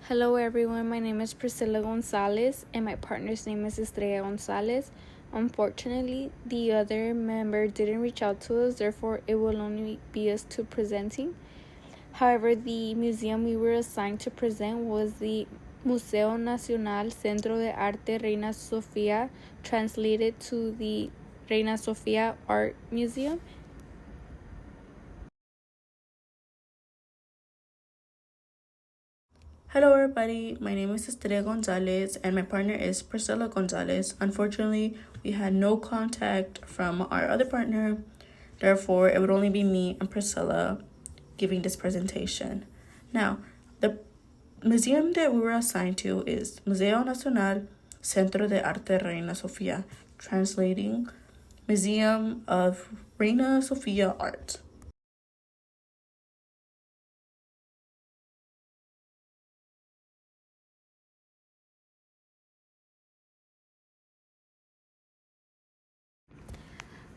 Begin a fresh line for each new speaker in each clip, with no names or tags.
Hello everyone, my name is Priscilla Gonzalez and my partner's name is Estrella Gonzalez. Unfortunately, the other member didn't reach out to us, therefore it will only be us two presenting. However, the museum we were assigned to present was the Museo Nacional Centro de Arte Reina Sofía, translated to the Reina Sofía Art Museum.
Hello everybody, my name is Estrella Gonzalez and my partner is Priscilla Gonzalez. Unfortunately, we had no contact from our other partner, therefore it would only be me and Priscilla giving this presentation. Now, the museum that we were assigned to is Museo Nacional Centro de Arte Reina Sofía, translating Museum of Reina Sofía Art.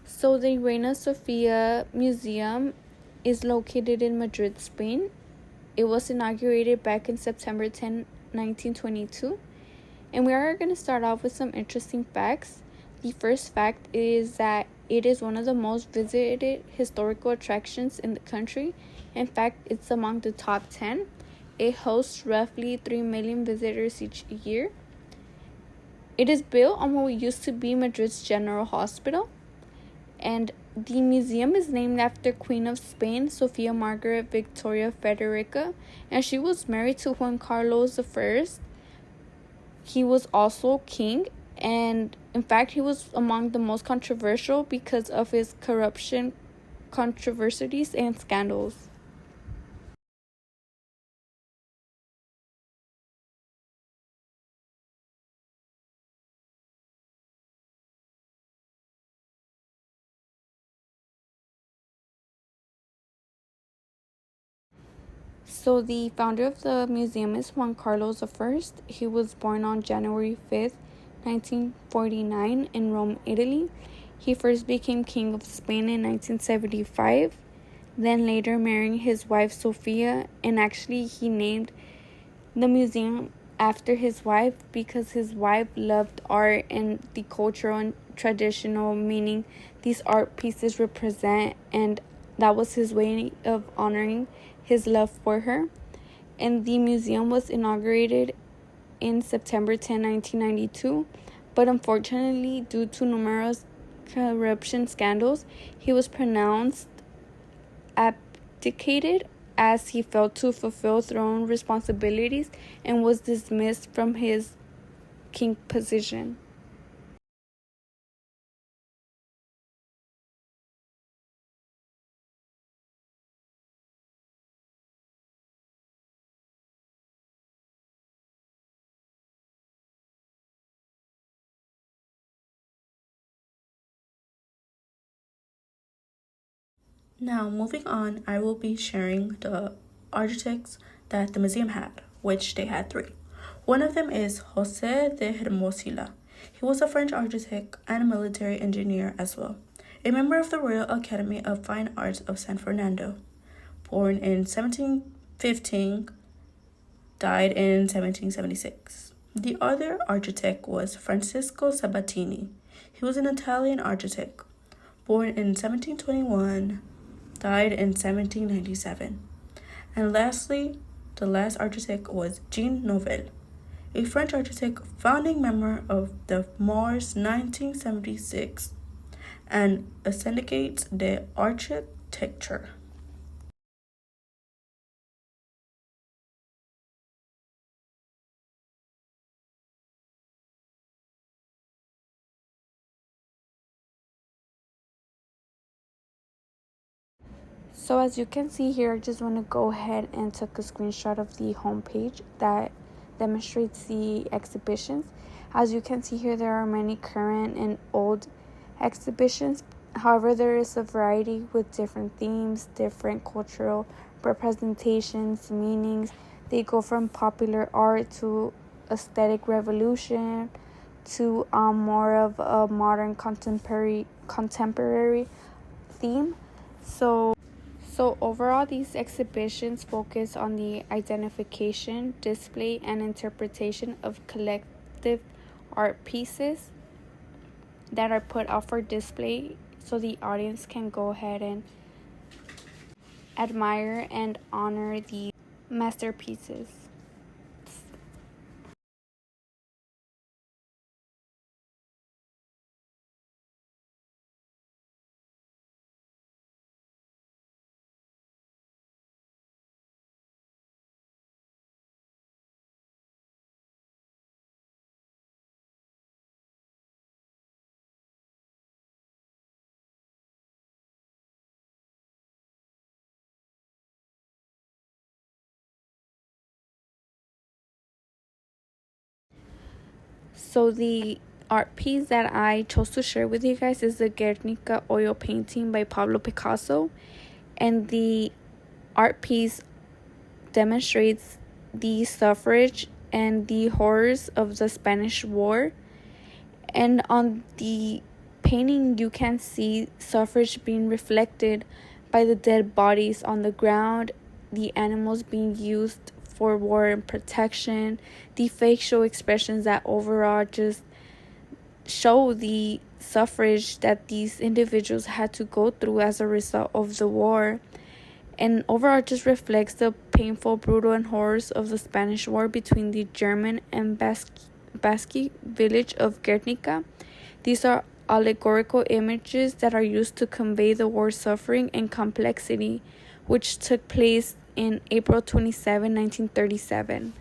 So the Reina Sofia Museum is located in Madrid, Spain. It was inaugurated back in September 10, 1922. And we are going to start off with some interesting facts. The first fact is that it is one of the most visited historical attractions in the country. In fact, it's among the top 10. It hosts roughly 3 million visitors each year. It is built on what used to be Madrid's General Hospital. And the museum is named after Queen of Spain, Sofia Margaret Victoria Federica, and she was married to Juan Carlos I. He was also king, and in fact, he was among the most controversial because of his corruption controversies and scandals. So the founder of the museum is Juan Carlos I. He was born on January 5th, 1949 in Rome, Italy. He first became king of Spain in 1975, then later marrying his wife Sofía, and actually he named the museum after his wife because his wife loved art and the cultural and traditional meaning these art pieces represent, and that was his way of honoring his love for her. And the museum was inaugurated in September 10, 1992, but unfortunately, due to numerous corruption scandals, he was pronounced abdicated as he failed to fulfill throne responsibilities and was dismissed from his king position.
Now, moving on, I will be sharing the architects that the museum had, which they had three. One of them is José de Hermosilla. He was a French architect and a military engineer as well, a member of the Royal Academy of Fine Arts of San Fernando. Born in 1715, died in 1776. The other architect was Francesco Sabatini. He was an Italian architect, born in 1721, died in 1797. And lastly, the last architect was Jean Nouvel, a French architect, founding member of the Mars 1976 and a Syndicate d'Architecture.
So as you can see here, I just want to go ahead and take a screenshot of the homepage that demonstrates the exhibitions. As you can see here, there are many current and old exhibitions. However, there is a variety with different themes, different cultural representations, meanings. They go from popular art to aesthetic revolution to more of a modern contemporary theme. So overall, these exhibitions focus on the identification, display, and interpretation of collective art pieces that are put out for display so the audience can go ahead and admire and honor the masterpieces. So the art piece that I chose to share with you guys is the Guernica oil painting by Pablo Picasso, and the art piece demonstrates the suffrage and the horrors of the Spanish War. And on the painting, you can see suffrage being reflected by the dead bodies on the ground, the animals being used for war and protection, the facial expressions that overall just show the suffrage that these individuals had to go through as a result of the war. And overall just reflects the painful, brutal, and horrors of the Spanish War between the German and Basque village of Guernica. These are allegorical images that are used to convey the war's suffering and complexity, which took place in April 27, 1937.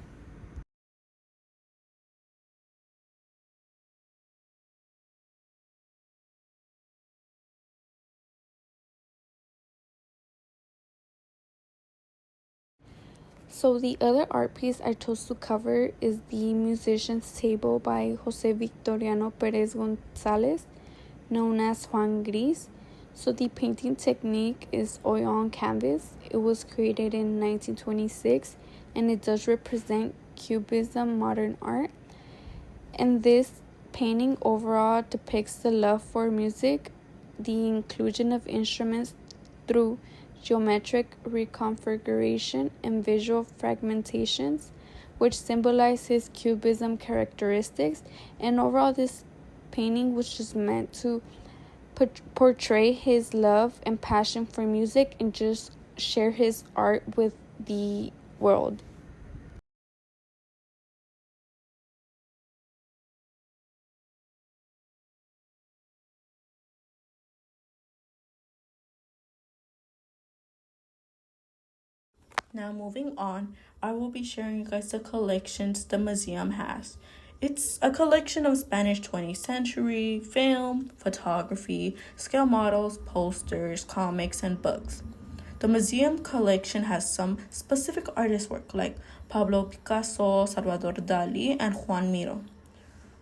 So the other art piece I chose to cover is the Musician's Table by Jose Victoriano Perez Gonzalez, known as Juan Gris. So the painting technique is oil on canvas. It was created in 1926 and it does represent Cubism modern art. And this painting overall depicts the love for music, the inclusion of instruments through geometric reconfiguration and visual fragmentations, which symbolize his Cubism characteristics. And overall, this painting was just meant to portray his love and passion for music and just share his art with the world.
Now, moving on, I will be sharing you guys the collections the museum has. It's a collection of Spanish 20th century film, photography, scale models, posters, comics, and books. The museum collection has some specific artist work like Pablo Picasso, Salvador Dali, and Juan Miro.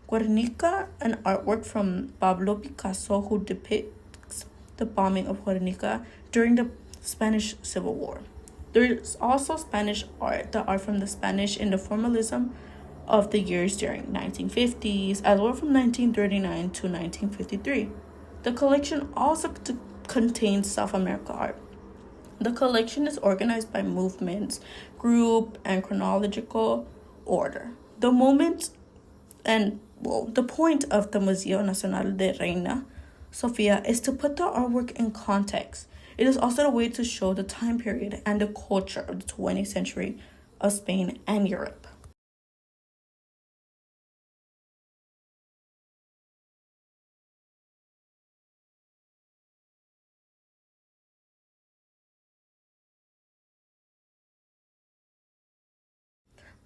Guernica, an artwork from Pablo Picasso who depicts the bombing of Guernica during the Spanish Civil War. There's also Spanish art, the art from the Spanish in the formalism of the years during 1950s, as well from 1939 to 1953. The collection also contains South America art. The collection is organized by movements, group, and chronological order. The point of the Museo Nacional de Reina, Sofía, is to put the artwork in context. It is also a way to show the time period and the culture of the 20th century of Spain and Europe.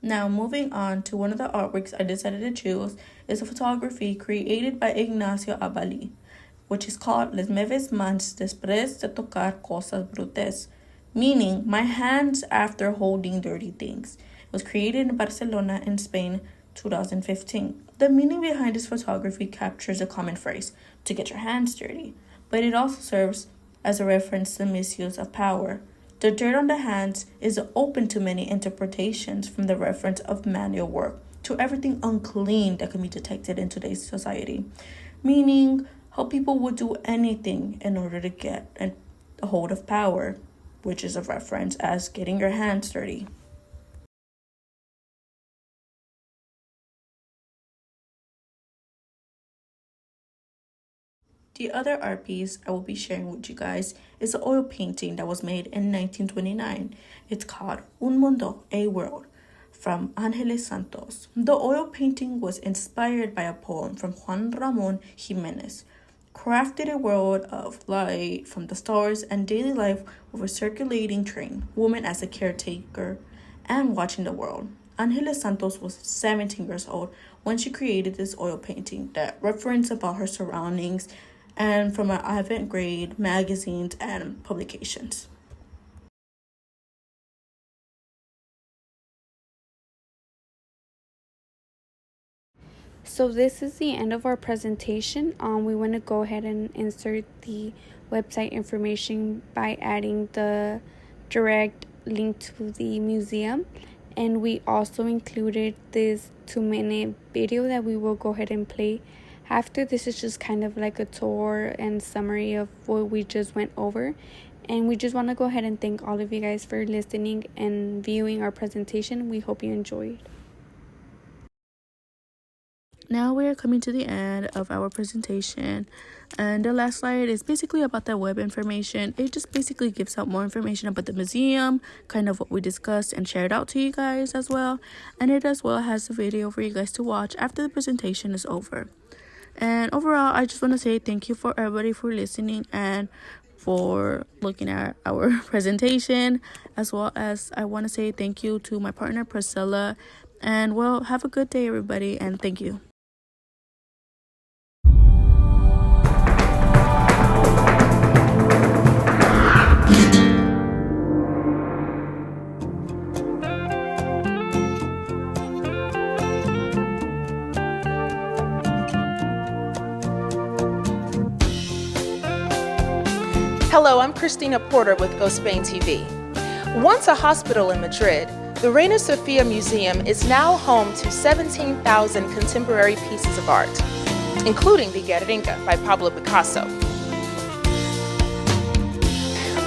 Now, moving on to one of the artworks I decided to choose is a photography created by Ignacio Abali, which is called Les meves mans després de tocar cosas brutes, meaning my hands after holding dirty things. It was created in Barcelona in Spain, 2015. The meaning behind this photography captures a common phrase, to get your hands dirty, but it also serves as a reference to the misuse of power. The dirt on the hands is open to many interpretations, from the reference of manual work to everything unclean that can be detected in today's society, meaning how people would do anything in order to get a hold of power. which is a reference as getting your hands dirty. The other art piece I will be sharing with you guys is an oil painting that was made in 1929. It's called Un Mundo, a World, from Angeles Santos. The oil painting was inspired by a poem from Juan Ramon Jimenez, crafted a world of light from the stars and daily life with a circulating train, woman as a caretaker, and watching the world. Angeles Santos was 17 years old when she created this oil painting that referenced about her surroundings and from avant-garde magazines and publications.
So this is the end of our presentation. We want to go ahead and insert the website information by adding the direct link to the museum, and we also included this 2-minute video that we will go ahead and play after. This is just kind of like a tour and summary of what we just went over, and we just want to go ahead and thank all of you guys for listening and viewing our presentation. We hope you enjoyed.
Now we are coming to the end of our presentation, and the last slide is basically about the web information. It just basically gives out more information about the museum, kind of what we discussed and shared out to you guys as well, and it as well has a video for you guys to watch after the presentation is over. And overall, I just want to say thank you for everybody for listening and for looking at our presentation, as well as I want to say thank you to my partner Priscilla, and well, have a good day everybody, and thank you.
Hello, I'm Christina Porter with Go Spain TV. Once a hospital in Madrid, the Reina Sofía Museum is now home to 17,000 contemporary pieces of art, including the Guernica by Pablo Picasso.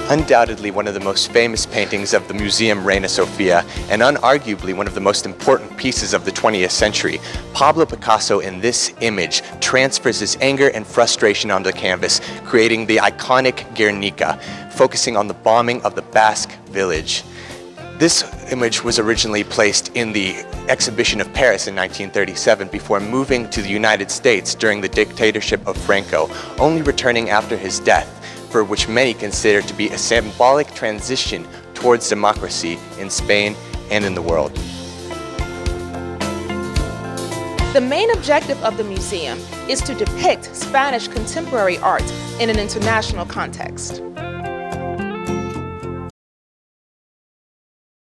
Undoubtedly one of the most famous paintings of the Museum Reina Sofía, and unarguably one of the most important pieces of the 20th century, Pablo Picasso in this image transfers his anger and frustration onto the canvas, creating the iconic Guernica, focusing on the bombing of the Basque village. This image was originally placed in the exhibition of Paris in 1937 before moving to the United States during the dictatorship of Franco, only returning after his death, for which many consider to be a symbolic transition towards democracy in Spain and in the world.
The main objective of the museum is to depict Spanish contemporary art in an international context.